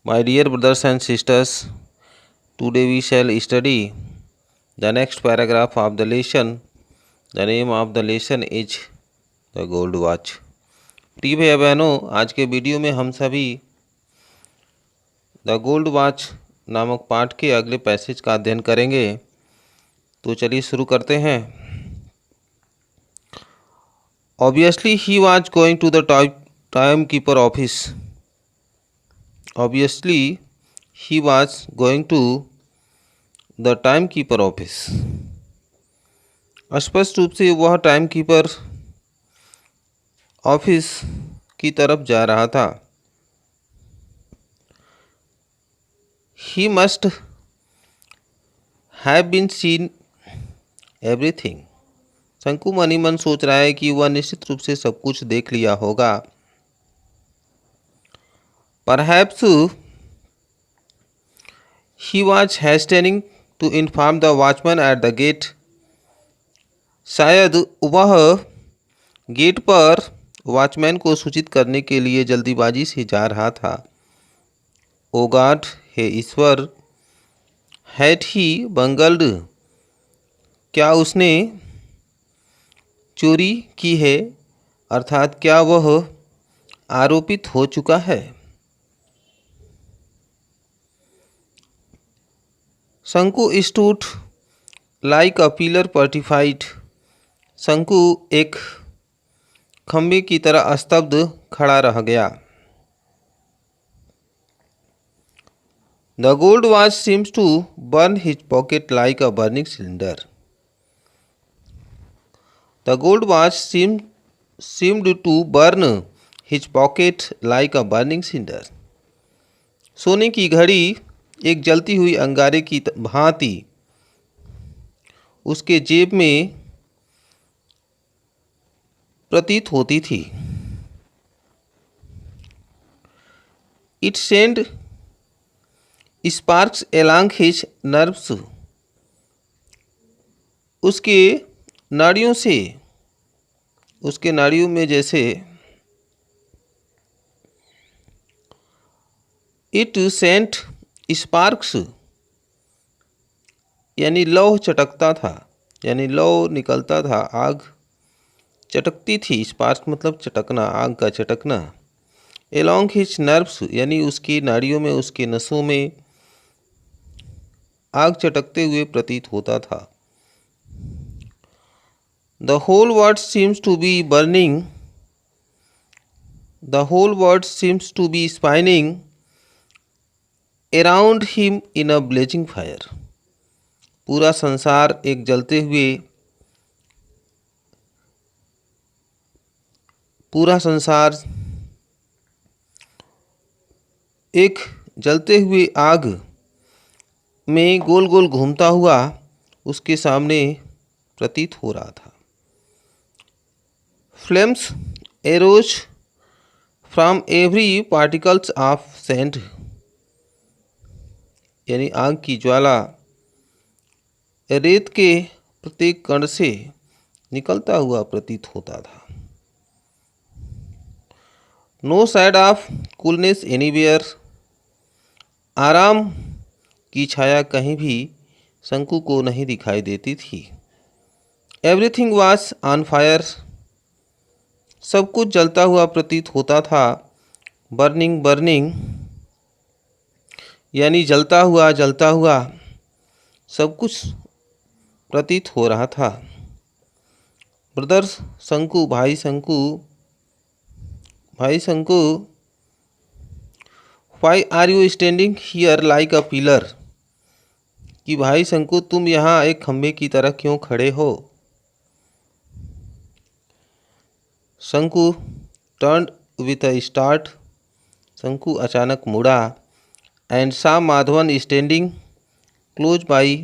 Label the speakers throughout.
Speaker 1: My dear brothers and sisters, today we shall study the next paragraph of the lesson. The name of the lesson is the gold watch. प्रिय भैया बहनों, आज के video में हम सभी the gold watch नामक पाठ के अगले पैसेज का अध्ययन करेंगे। तो चलिए शुरू करते हैं। Obviously he was going to the timekeeper office. Obviously he was going to the timekeeper office. स्पष्ट रूप से वह टाइमकीपर ऑफिस की तरफ जा रहा था। He must have been seen everything. शंकु मनी मन सोच रहा है कि वह निश्चित रूप से सब कुछ देख लिया होगा। Perhaps he was hastening to inform the watchman at the gate. शायद वह गेट पर वॉचमैन को सूचित करने के लिए जल्दीबाजी से जा रहा था। ओ God, hey Ishwar, had he बंगल्ड, क्या उसने चोरी की है, अर्थात क्या वह आरोपित हो चुका है। Shanku stood like a pillar petrified. Shanku एक खंबे की तरह स्तब्ध खड़ा रह गया। The gold watch seems to burn his pocket like a burning cylinder. The gold watch seemed to burn his pocket like a burning cinder. सोने की घड़ी एक जलती हुई अंगारे की भांति उसके जेब में प्रतीत होती थी। It sent sparks along his nerves. उसके नाड़ियों में जैसे It sent sparks यानी लौ चटकता था, यानी लौ निकलता था, आग चटकती थी। स्पार्क मतलब चटकना, आग का चटकना। एलोंग हिज नर्व्स यानी उसकी नाड़ियों में, उसके नसों में आग चटकते हुए प्रतीत होता था। The whole world seems to be burning, the whole world seems to be spinning around him in a blazing fire. पूरा संसार एक जलते हुए आग में गोल गोल घूमता हुआ उसके सामने प्रतीत हो रहा था। Flames arrows from every particles of sand यानी आग की ज्वाला रेत के प्रत्येक कण से निकलता हुआ प्रतीत होता था। No side of coolness anywhere, आराम की छाया कहीं भी शंकु को नहीं दिखाई देती थी। एवरीथिंग वाज ऑन फायर, सब कुछ जलता हुआ प्रतीत होता था। बर्निंग बर्निंग यानी जलता हुआ सब कुछ प्रतीत हो रहा था। ब्रदर्स शंकु, भाई Shanku, why are you standing here like a pillar, कि भाई शंकु तुम यहाँ एक खंबे की तरह क्यों खड़े हो। शंकु टर्न्ड विथ अ स्टार्ट, शंकु अचानक मुड़ा। एंड सा माधवन स्टैंडिंग क्लोज बाई,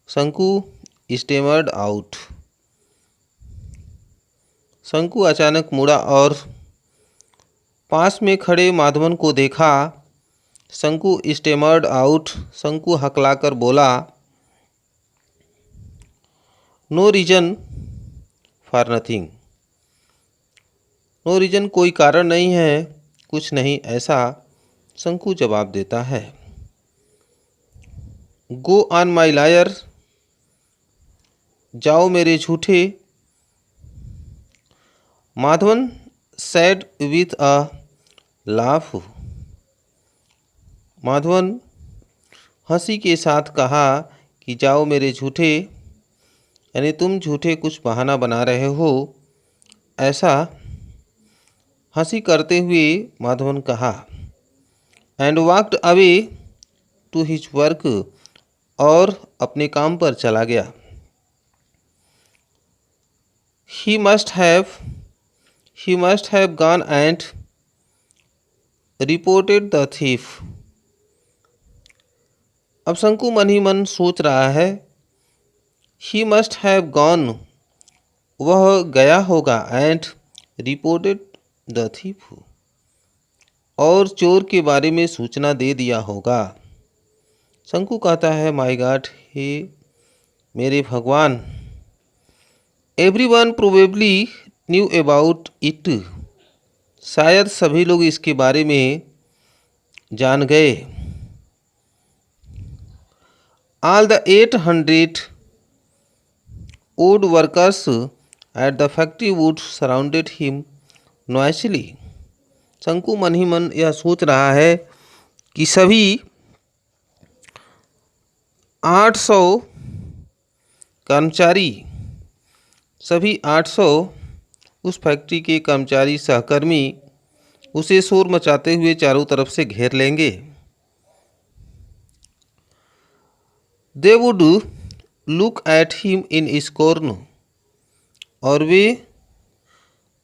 Speaker 1: शंकु स्टेमर्ड आउट। शंकु अचानक मुड़ा और पास में खड़े माधवन को देखा। शंकु स्टेमर्ड आउट, शंकु हकलाकर बोला। No reason for nothing, no reason कोई कारण नहीं है, कुछ नहीं ऐसा। शंकु जवाब देता है, गो ऑन माई लायर, जाओ मेरे झूठे। Madhavan sad with a laugh, Madhavan हंसी के साथ कहा कि जाओ मेरे झूठे, यानी तुम झूठे कुछ बहाना बना रहे हो, ऐसा हंसी करते हुए माधवन कहा। And walked away to his work, और अपने काम पर चला गया। He must have gone and reported the thief. अब शंकु मन ही मन सोच रहा है, ही मस्ट हैव गॉन, वह गया होगा, एंड रिपोर्टेड द थीफ, और चोर के बारे में सूचना दे दिया होगा। शंकु कहता है, माय गॉड, हे मेरे भगवान, everyone probably knew about it, शायद सभी लोग इसके बारे में जान गए। All the 800 wood workers at the factory would surrounded him noisily. शंकु मन ही मन यह सोच रहा है कि सभी 800 कर्मचारी, सभी 800 उस फैक्ट्री के कर्मचारी सहकर्मी उसे शोर मचाते हुए चारों तरफ से घेर लेंगे। They would look at him in scorn, और वे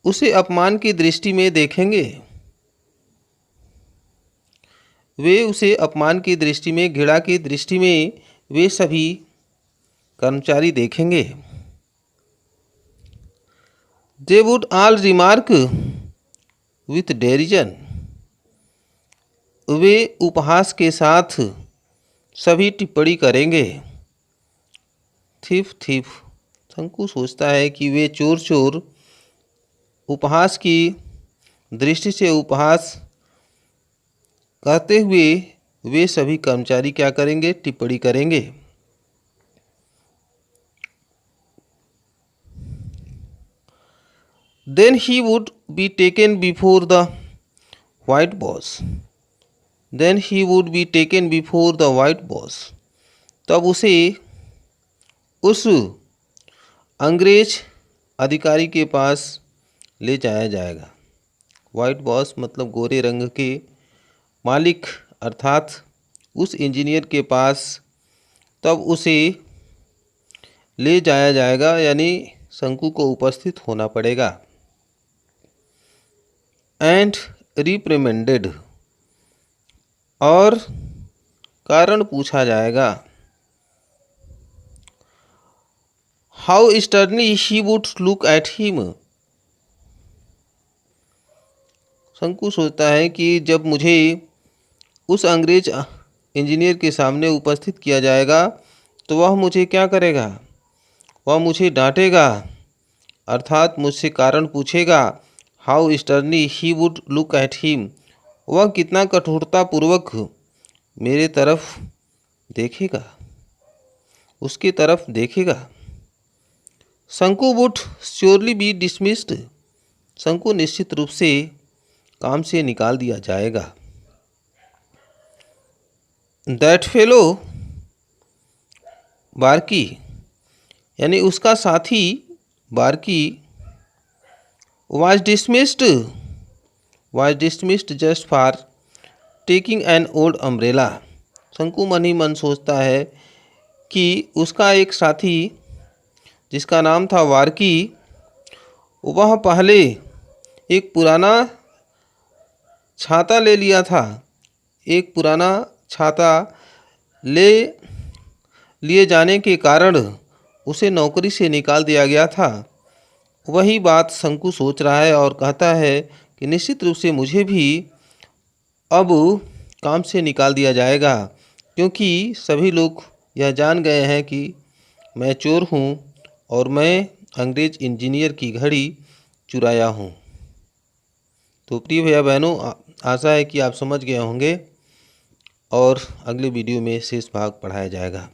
Speaker 1: उसे अपमान की दृष्टि में देखेंगे। वे उसे अपमान की दृष्टि में, घृणा की दृष्टि में वे सभी कर्मचारी देखेंगे। They would all remark with derision, वे उपहास के साथ सभी टिप्पणी करेंगे। थीफ थीफ, शंकु सोचता है कि वे चोर चोर, उपहास की दृष्टि से उपहास करते हुए वे सभी कर्मचारी क्या करेंगे, टिप्पणी करेंगे। Then he would be taken before the white boss. Then he would be taken before the white boss. तब उसे उस अंग्रेज अधिकारी के पास ले जाया जाएगा। वाइट बॉस मतलब गोरे रंग के मालिक, अर्थात उस इंजीनियर के पास तब उसे ले जाया जाएगा, यानी शंकु को उपस्थित होना पड़ेगा। एंड रिप्रिमेंडेड, और कारण पूछा जाएगा। How sternly he would look at him, शंकु सोचता है कि जब मुझे उस अंग्रेज इंजीनियर के सामने उपस्थित किया जाएगा तो वह मुझे क्या करेगा, वह मुझे डांटेगा, अर्थात मुझसे कारण पूछेगा। How sternly he would look at him, वह कितना कठोरतापूर्वक मेरे तरफ देखेगा, उसकी तरफ देखेगा। शंकु वुड श्योरली बी डिसमिस्ड, शंकु निश्चित रूप से काम से निकाल दिया जाएगा। दैट फेलो बार्की, यानी उसका साथी Barki, was dismissed just for taking an old umbrella. शंकु मन ही मन सोचता है कि उसका एक साथी जिसका नाम था वार्की, वह पहले एक पुराना छाता ले लिया था, एक पुराना छाता लिए जाने के कारण उसे नौकरी से निकाल दिया गया था। वही बात शंकु सोच रहा है और कहता है कि निश्चित रूप से मुझे भी अब काम से निकाल दिया जाएगा, क्योंकि सभी लोग यह जान गए हैं कि मैं चोर हूँ और मैं अंग्रेज इंजीनियर की घड़ी चुराया हूँ। तो प्रिय भैया बहनों, आशा है कि आप समझ गए होंगे और अगले वीडियो में शेष भाग पढ़ाया जाएगा।